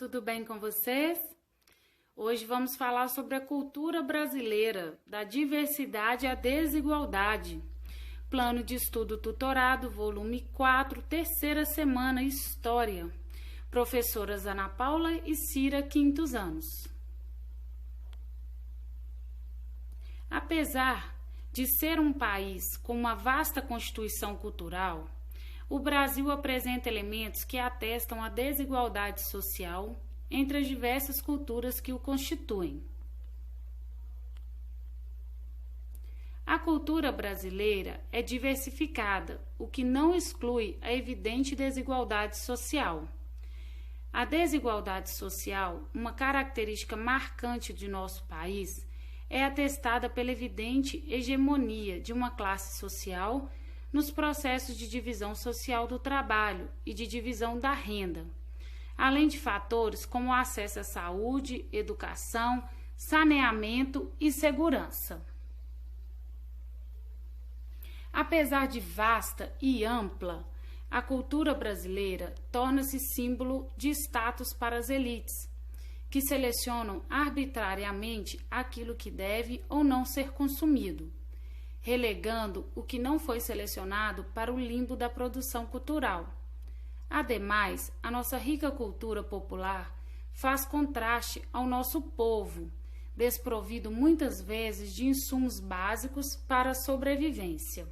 tudo bem com vocês? Hoje vamos falar sobre a cultura brasileira, da diversidade à desigualdade. Plano de estudo tutorado, volume 4, terceira semana, História. Professoras Ana Paula e Cira, quintos anos. Apesar de ser um país com uma vasta constituição cultural, o Brasil apresenta elementos que atestam a desigualdade social entre as diversas culturas que o constituem. A cultura brasileira é diversificada, o que não exclui a evidente desigualdade social. A desigualdade social, uma característica marcante de nosso país, é atestada pela evidente hegemonia de uma classe social nos processos de divisão social do trabalho e de divisão da renda, além de fatores como o acesso à saúde, educação, saneamento e segurança. Apesar de vasta e ampla, a cultura brasileira torna-se símbolo de status para as elites, que selecionam arbitrariamente aquilo que deve ou não ser consumido, relegando o que não foi selecionado para o limbo da produção cultural. Ademais, a nossa rica cultura popular faz contraste ao nosso povo, desprovido muitas vezes de insumos básicos para a sobrevivência.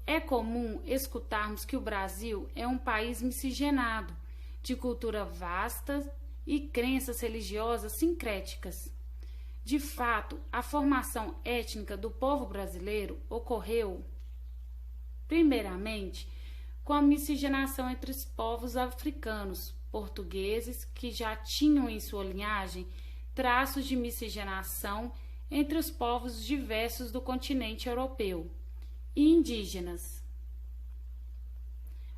É comum escutarmos que o Brasil é um país miscigenado, de cultura vasta e crenças religiosas sincréticas. De fato, a formação étnica do povo brasileiro ocorreu, primeiramente, com a miscigenação entre os povos africanos, portugueses, que já tinham em sua linhagem traços de miscigenação entre os povos diversos do continente europeu, e indígenas.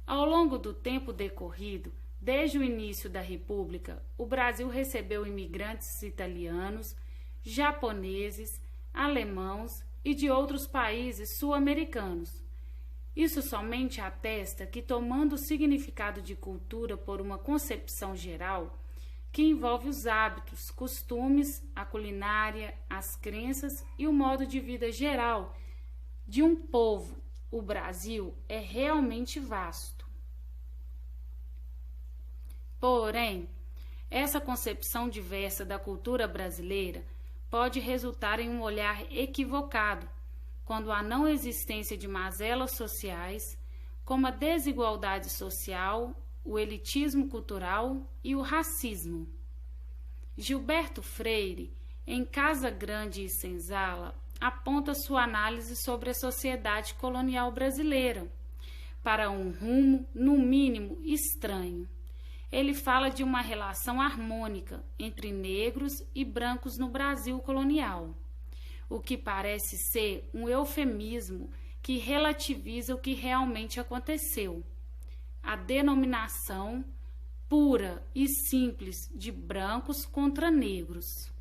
Ao longo do tempo decorrido, desde o início da República, o Brasil recebeu imigrantes italianos, japoneses, alemãos e de outros países sul-americanos. Isso somente atesta que, tomando o significado de cultura por uma concepção geral, que envolve os hábitos, costumes, a culinária, as crenças e o modo de vida geral de um povo, o Brasil é realmente vasto. Porém, essa concepção diversa da cultura brasileira pode resultar em um olhar equivocado quando há não existência de mazelas sociais, como a desigualdade social, o elitismo cultural e o racismo. Gilberto Freire, em Casa Grande e Senzala, aponta sua análise sobre a sociedade colonial brasileira para um rumo, no mínimo, estranho. Ele fala de uma relação harmônica entre negros e brancos no Brasil colonial, o que parece ser um eufemismo que relativiza o que realmente aconteceu. A denominação pura e simples de brancos contra negros.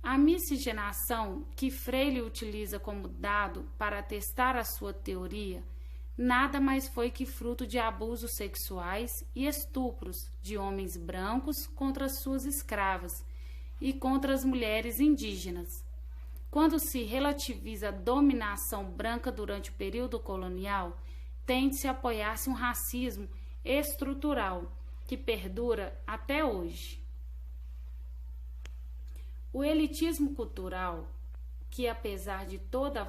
A miscigenação que Freire utiliza como dado para atestar a sua teoria nada mais foi que fruto de abusos sexuais e estupros de homens brancos contra suas escravas e contra as mulheres indígenas. Quando se relativiza a dominação branca durante o período colonial, tende-se a apoiar-se um racismo estrutural que perdura até hoje. O elitismo cultural, que apesar de toda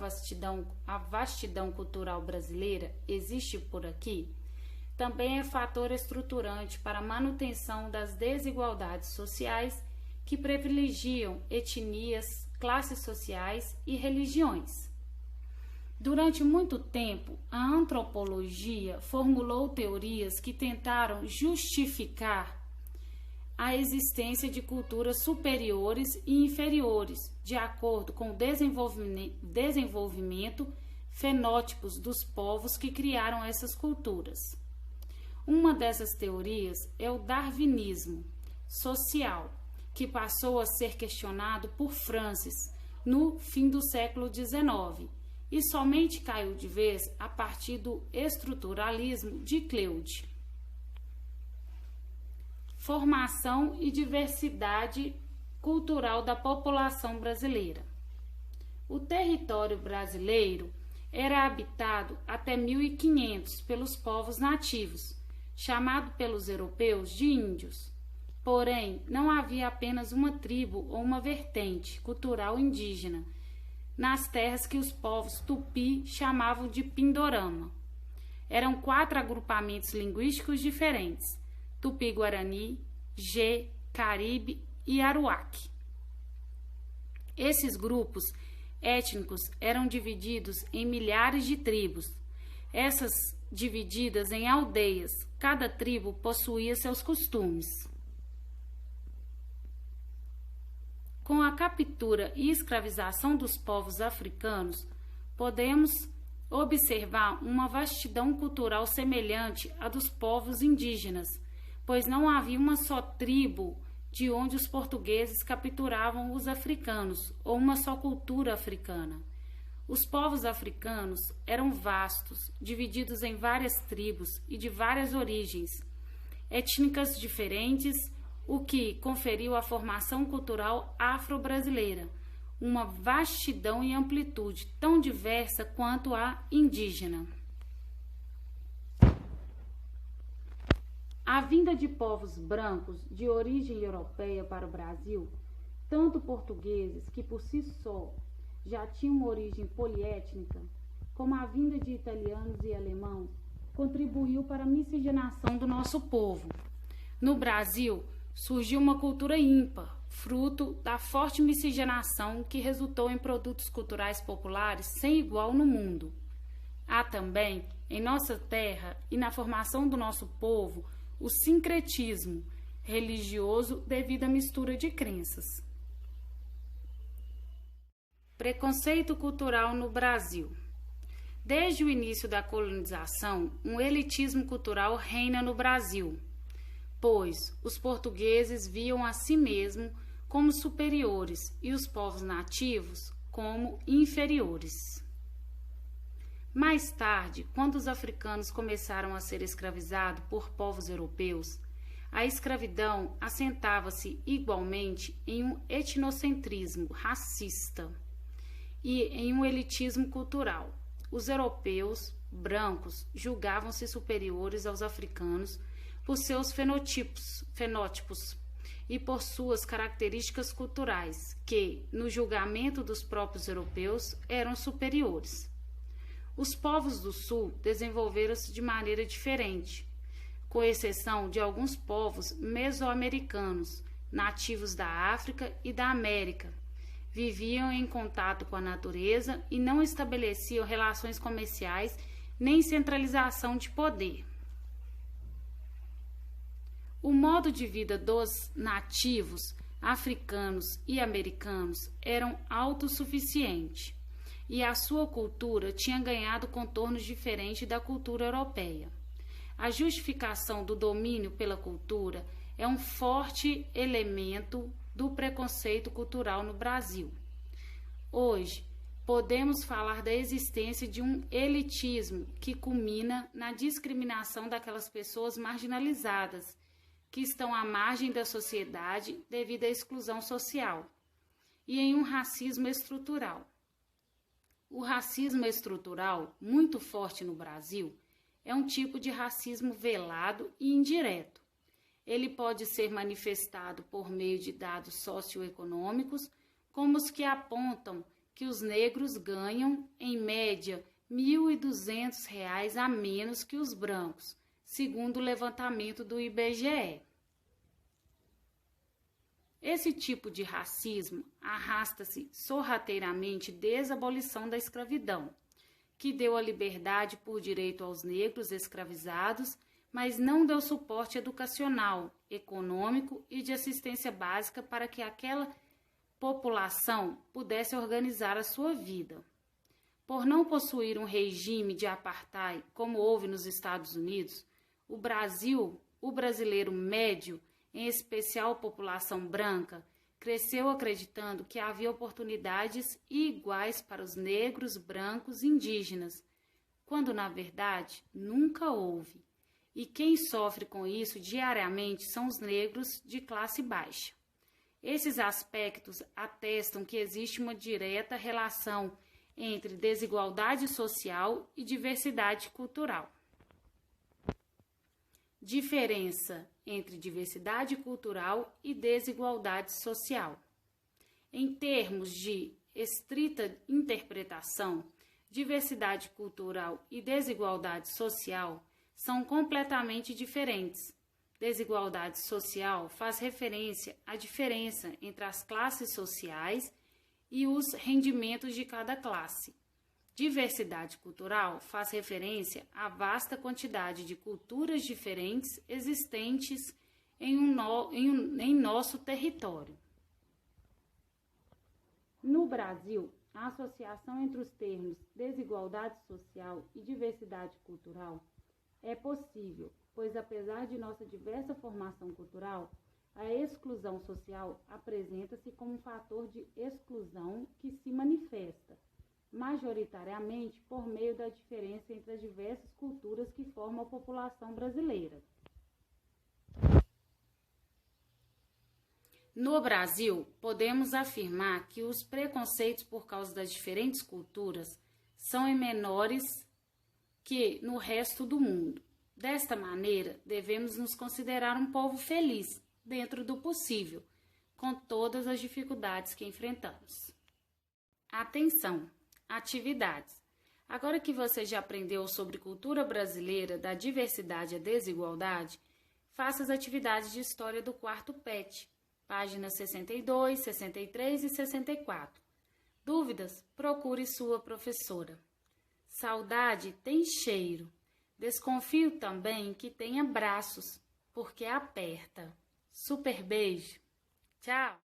a vastidão cultural brasileira existe por aqui, também é fator estruturante para a manutenção das desigualdades sociais que privilegiam etnias, classes sociais e religiões. Durante muito tempo, a antropologia formulou teorias que tentaram justificar a existência de culturas superiores e inferiores, de acordo com o desenvolvimento fenótipos dos povos que criaram essas culturas. Uma dessas teorias é o darwinismo social, que passou a ser questionado por Francis no fim do século XIX e somente caiu de vez a partir do estruturalismo de Cleude. formação e diversidade cultural da população brasileira. O território brasileiro era habitado até 1500 pelos povos nativos, chamado pelos europeus de índios. Porém, não havia apenas uma tribo ou uma vertente cultural indígena nas terras que os povos tupi chamavam de Pindorama. Eram 4 agrupamentos linguísticos diferentes: Tupi-Guarani, Gê, Caribe e Aruaque. Esses grupos étnicos eram divididos em milhares de tribos. Essas divididas em aldeias, cada tribo possuía seus costumes. Com a captura e escravização dos povos africanos, podemos observar uma vastidão cultural semelhante à dos povos indígenas, pois não havia uma só tribo de onde os portugueses capturavam os africanos, ou uma só cultura africana. Os povos africanos eram vastos, divididos em várias tribos e de várias origens étnicas diferentes, o que conferiu à formação cultural afro-brasileira uma vastidão e amplitude tão diversa quanto a indígena. A vinda de povos brancos de origem europeia para o Brasil, tanto portugueses, que por si só já tinham uma origem poliétnica, como a vinda de italianos e alemãos, contribuiu para a miscigenação do nosso povo. No Brasil, surgiu uma cultura ímpar, fruto da forte miscigenação que resultou em produtos culturais populares sem igual no mundo. Há também, em nossa terra e na formação do nosso povo, o sincretismo religioso devido à mistura de crenças. Preconceito cultural no Brasil. Desde o início da colonização, um elitismo cultural reina no Brasil, pois os portugueses viam a si mesmos como superiores e os povos nativos como inferiores. Mais tarde, quando os africanos começaram a ser escravizados por povos europeus, a escravidão assentava-se igualmente em um etnocentrismo racista e em um elitismo cultural. Os europeus brancos julgavam-se superiores aos africanos por seus fenótipos e por suas características culturais, que, no julgamento dos próprios europeus, eram superiores. Os povos do Sul desenvolveram-se de maneira diferente, com exceção de alguns povos mesoamericanos, nativos da África e da América. Viviam em contato com a natureza e não estabeleciam relações comerciais nem centralização de poder. O modo de vida dos nativos, africanos e americanos eram autossuficiente, e a sua cultura tinha ganhado contornos diferentes da cultura europeia. A justificação do domínio pela cultura é um forte elemento do preconceito cultural no Brasil. Hoje, podemos falar da existência de um elitismo que culmina na discriminação daquelas pessoas marginalizadas, que estão à margem da sociedade devido à exclusão social, e em um racismo estrutural. O racismo estrutural, muito forte no Brasil, é um tipo de racismo velado e indireto. Ele pode ser manifestado por meio de dados socioeconômicos, como os que apontam que os negros ganham, em média, R$ 1.200 a menos que os brancos, segundo o levantamento do IBGE. Esse tipo de racismo arrasta-se sorrateiramente desde a abolição da escravidão, que deu a liberdade por direito aos negros escravizados, mas não deu suporte educacional, econômico e de assistência básica para que aquela população pudesse organizar a sua vida. Por não possuir um regime de apartheid como houve nos Estados Unidos, o brasileiro médio, em especial a população branca, cresceu acreditando que havia oportunidades iguais para os negros, brancos e indígenas, quando na verdade nunca houve. e quem sofre com isso diariamente são os negros de classe baixa. Esses aspectos atestam que existe uma direta relação entre desigualdade social e diversidade cultural. Diferença entre diversidade cultural e desigualdade social. Em termos de estrita interpretação, diversidade cultural e desigualdade social são completamente diferentes. Desigualdade social faz referência à diferença entre as classes sociais e os rendimentos de cada classe. Diversidade cultural faz referência à vasta quantidade de culturas diferentes existentes em nosso território. No Brasil, a associação entre os termos desigualdade social e diversidade cultural é possível, pois apesar de nossa diversa formação cultural, a exclusão social apresenta-se como um fator de exclusão que se manifesta, majoritariamente por meio da diferença entre as diversas culturas que formam a população brasileira. No Brasil, podemos afirmar que os preconceitos por causa das diferentes culturas são menores que no resto do mundo. Desta maneira, devemos nos considerar um povo feliz, dentro do possível, com todas as dificuldades que enfrentamos. Atenção! Atividades. Agora que você já aprendeu sobre cultura brasileira, da diversidade à desigualdade, faça as atividades de história do quarto PET, páginas 62, 63 e 64. Dúvidas? Procure sua professora. Saudade tem cheiro. Desconfio também que tenha braços, porque aperta. Super beijo. Tchau!